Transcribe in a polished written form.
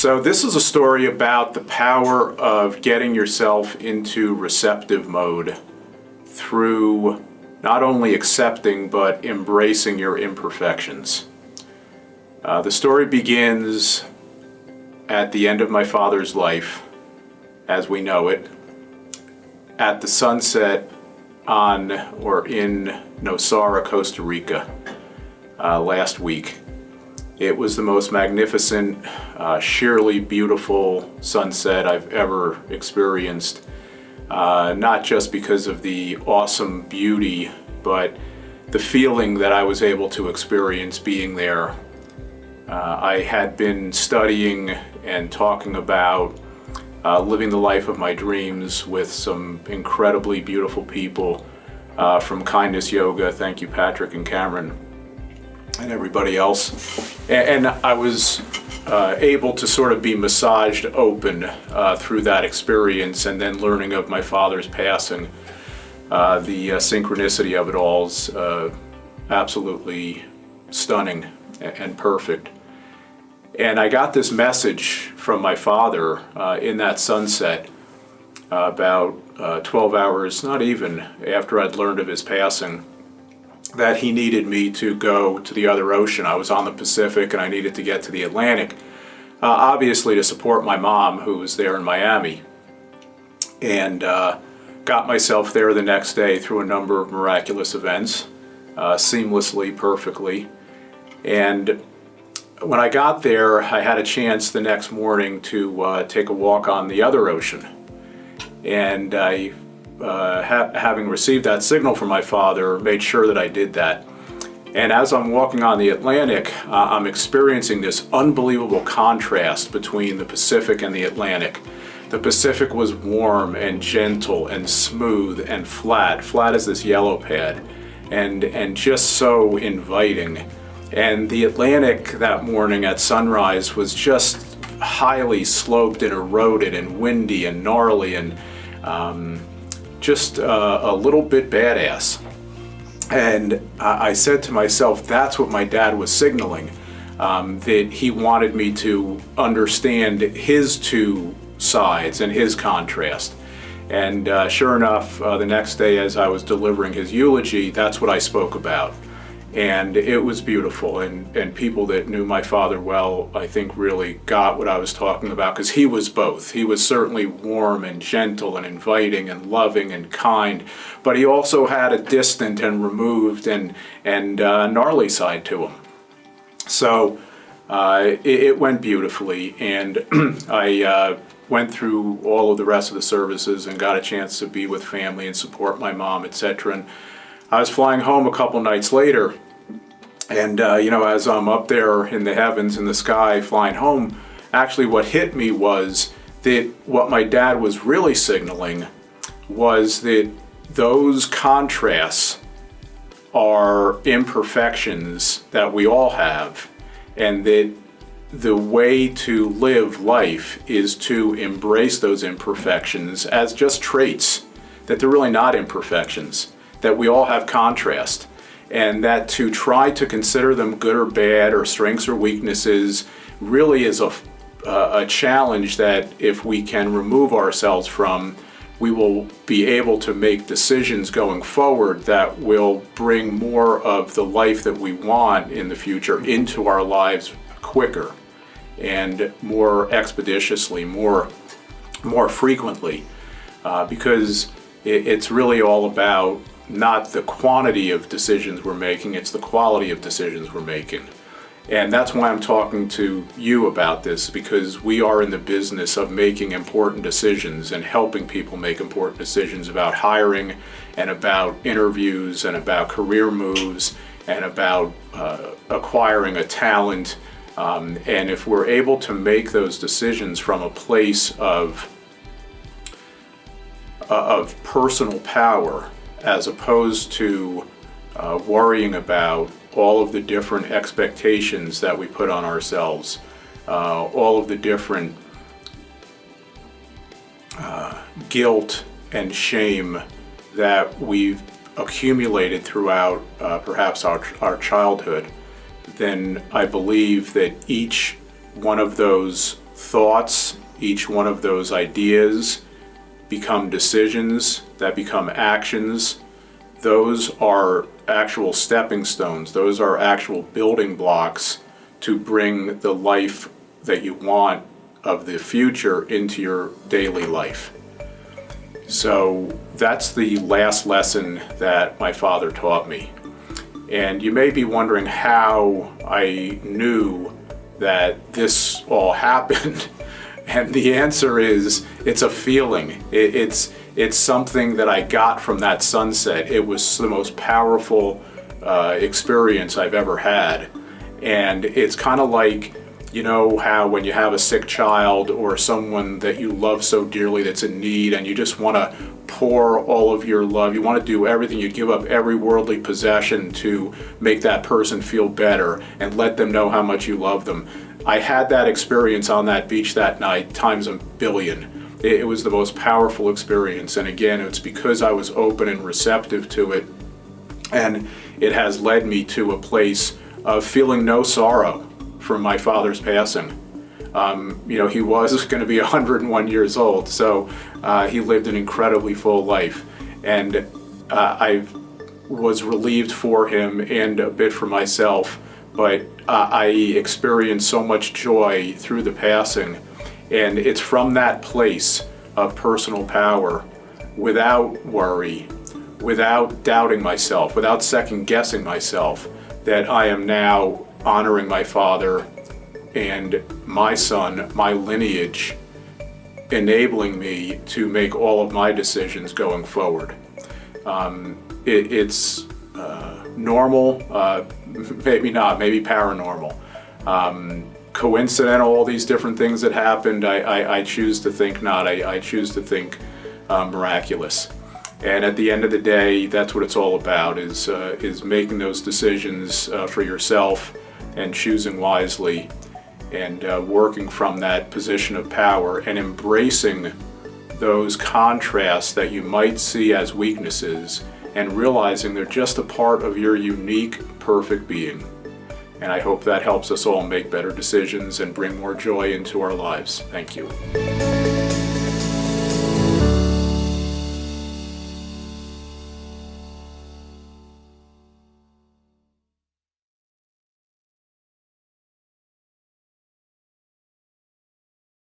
So this is a story about the power of getting yourself into receptive mode through not only accepting but embracing your imperfections. The story begins at the end of my father's life, as we know it, at the sunset on or in Nosara, Costa Rica, last week. It was the most magnificent, sheerly beautiful sunset I've ever experienced. Not just because of the awesome beauty, but the feeling that I was able to experience being there. I had been studying and talking about living the life of my dreams with some incredibly beautiful people from Kindness Yoga. Thank you, Patrick and Cameron and everybody else. And I was able to sort of be massaged open through that experience, and then learning of my father's passing. The synchronicity of it all is absolutely stunning and perfect. And I got this message from my father in that sunset about 12 hours, not even, after I'd learned of his passing, that he needed me to go to the other ocean. I was on the Pacific and I needed to get to the Atlantic, obviously to support my mom, who was there in Miami. And got myself there the next day through a number of miraculous events, seamlessly, perfectly. And when I got there, I had a chance the next morning to take a walk on the other ocean. And I, having received that signal from my father, made sure that I did that. And as I'm walking on the Atlantic, I'm experiencing this unbelievable contrast between the Pacific and the Atlantic. The Pacific was warm and gentle and smooth and flat as this yellow pad, and just so inviting. And the Atlantic that morning at sunrise was just highly sloped and eroded and windy and gnarly and just a little bit badass. And I said to myself, that's what my dad was signaling, that he wanted me to understand his two sides and his contrast. And sure enough, the next day as I was delivering his eulogy, that's what I spoke about. And it was beautiful, and people that knew my father well, I think, really got what I was talking about, because he was both. He was certainly warm and gentle and inviting and loving and kind, but he also had a distant and removed and gnarly side to him. So it went beautifully, and I went through all of the rest of the services and got a chance to be with family and support my mom, etc. And I was flying home a couple nights later, and as I'm up there in the heavens, in the sky, flying home, actually what hit me was that what my dad was really signaling was that those contrasts are imperfections that we all have, and that the way to live life is to embrace those imperfections as just traits, that they're really not imperfections, that we all have contrast, and that to try to consider them good or bad or strengths or weaknesses really is a challenge that if we can remove ourselves from, we will be able to make decisions going forward that will bring more of the life that we want in the future into our lives quicker and more expeditiously, more frequently, because it's really all about not the quantity of decisions we're making, it's the quality of decisions we're making. And that's why I'm talking to you about this, because we are in the business of making important decisions and helping people make important decisions about hiring and about interviews and about career moves and about acquiring a talent. And if we're able to make those decisions from a place of personal power, as opposed to worrying about all of the different expectations that we put on ourselves, all of the different guilt and shame that we've accumulated throughout perhaps our childhood, then I believe that each one of those thoughts, each one of those ideas become decisions that become actions. Those are actual stepping stones. Those are actual building blocks to bring the life that you want of the future into your daily life. So that's the last lesson that my father taught me. And you may be wondering how I knew that this all happened. And the answer is, it's a feeling. It's something that I got from that sunset. It was the most powerful experience I've ever had. And it's kind of like, you know how when you have a sick child or someone that you love so dearly that's in need, and you just want to pour all of your love, you want to do everything, you give up every worldly possession to make that person feel better and let them know how much you love them. I had that experience on that beach that night times a billion. It was the most powerful experience, and again, it's because I was open and receptive to it, and it has led me to a place of feeling no sorrow from my father's passing. He was going to be 101 years old, so he lived an incredibly full life, and I was relieved for him and a bit for myself, but I experienced so much joy through the passing, and it's from that place of personal power, without worry, without doubting myself, without second guessing myself, that I am now honoring my father and my son, my lineage, enabling me to make all of my decisions going forward. It's normal, maybe not, maybe paranormal, coincidental, all these different things that happened. I choose to think not. I choose to think miraculous. And at the end of the day, that's what it's all about, is making those decisions for yourself and choosing wisely, and working from that position of power and embracing those contrasts that you might see as weaknesses, and realizing they're just a part of your unique, perfect being. And I hope that helps us all make better decisions and bring more joy into our lives. Thank you.